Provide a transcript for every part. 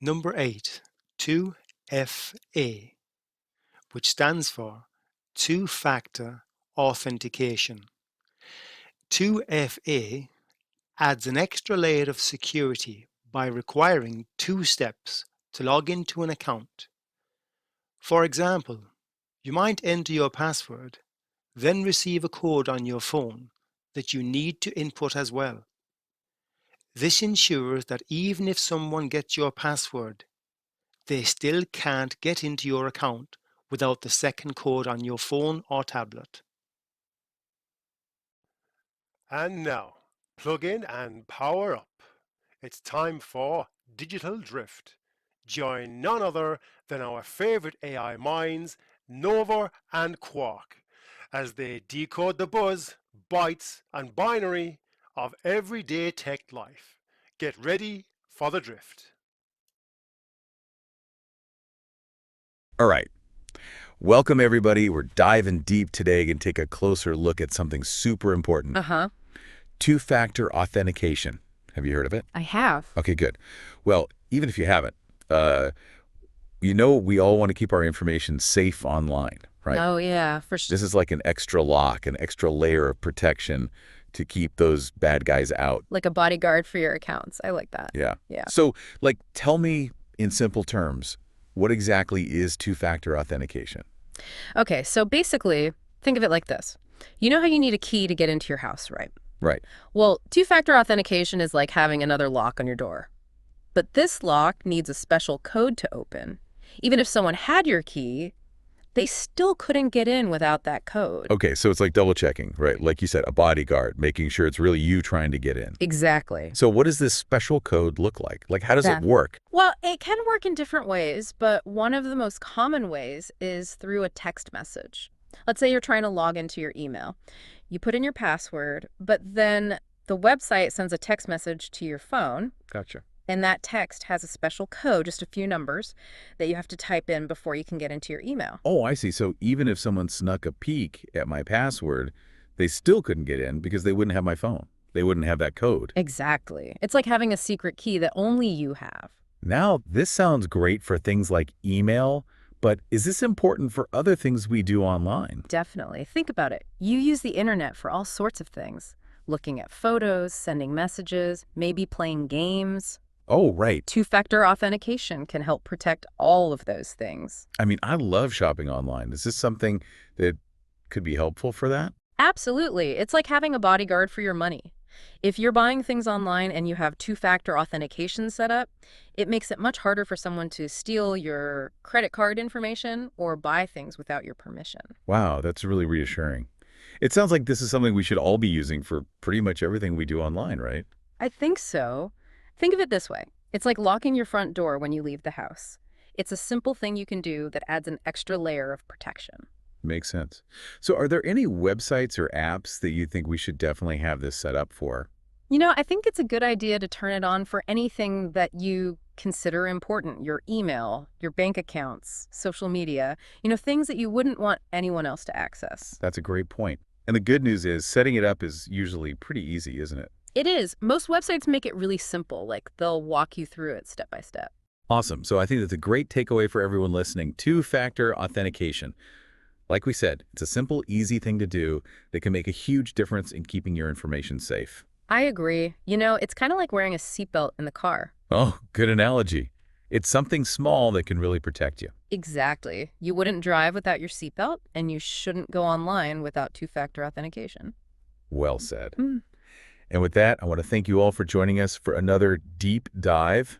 Number 8, 2FA, which stands for two-factor authentication. 2FA adds an extra layer of security by requiring two steps to log into an account. For example, you might enter your password, then receive a code on your phone that you need to input as well. This ensures that even if someone gets your password, they still can't get into your account without the second code on your phone or tablet. And now, plug in and power up. It's time for Digital Drift. Join none other than our favorite AI minds, Nova and Quark, as they decode the buzz, bytes, and binary of everyday tech life. Get ready for the drift. All right. Welcome, everybody. We're diving deep today and take a closer look at something super important. Uh-huh. Two-factor authentication. Have you heard of it? I have. Okay, good. Well, even if you haven't, we all want to keep our information safe online, right? Oh, yeah, for sure. This is like an extra lock, an extra layer of protection to keep those bad guys out. Like a bodyguard for your accounts. I like that. Yeah. Yeah. So, tell me in simple terms, what exactly is two-factor authentication? Okay, so basically, think of it like this. You know how you need a key to get into your house, right? Right. Well, two-factor authentication is like having another lock on your door. But this lock needs a special code to open. Even if someone had your key, they still couldn't get in without that code. Okay, so it's like double checking, right? Like you said, a bodyguard, making sure it's really you trying to get in. Exactly. So what does this special code look like? Like, how does it work? Well, it can work in different ways, but one of the most common ways is through a text message. Let's say you're trying to log into your email. You put in your password, but then the website sends a text message to your phone, Gotcha. and that text has a special code, just a few numbers, that you have to type in before you can get into your email. Oh, I see. So even if someone snuck a peek at my password, they still couldn't get in because they wouldn't have my phone. They wouldn't have that code. Exactly. It's like having a secret key that only you have. Now, this sounds great for things like email, but is this important for other things we do online? Definitely. Think about it. You use the internet for all sorts of things. Looking at photos, sending messages, maybe playing games. Oh, right. Two-factor authentication can help protect all of those things. I mean, I love shopping online. Is this something that could be helpful for that? Absolutely. It's like having a bodyguard for your money. If you're buying things online and you have two-factor authentication set up, it makes it much harder for someone to steal your credit card information or buy things without your permission. Wow, that's really reassuring. It sounds like this is something we should all be using for pretty much everything we do online, right? I think so. Think of it this way. It's like locking your front door when you leave the house. It's a simple thing you can do that adds an extra layer of protection. Makes sense. So are there any websites or apps that you think we should definitely have this set up for? You know, I think it's a good idea to turn it on for anything that you consider important. Your email, your bank accounts, social media, things that you wouldn't want anyone else to access. That's a great point. And the good news is setting it up is usually pretty easy, isn't it? It is. Most websites make it really simple, like they'll walk you through it step by step. Awesome. So I think that's a great takeaway for everyone listening. Two-factor authentication. Like we said, it's a simple, easy thing to do that can make a huge difference in keeping your information safe. I agree. It's kind of like wearing a seatbelt in the car. Oh, good analogy. It's something small that can really protect you. Exactly. You wouldn't drive without your seatbelt, and you shouldn't go online without two-factor authentication. Well said. Mm. And with that, I want to thank you all for joining us for another deep dive.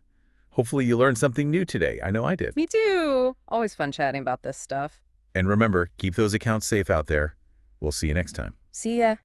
Hopefully you learned something new today. I know I did. Me too. Always fun chatting about this stuff. And remember, keep those accounts safe out there. We'll see you next time. See ya.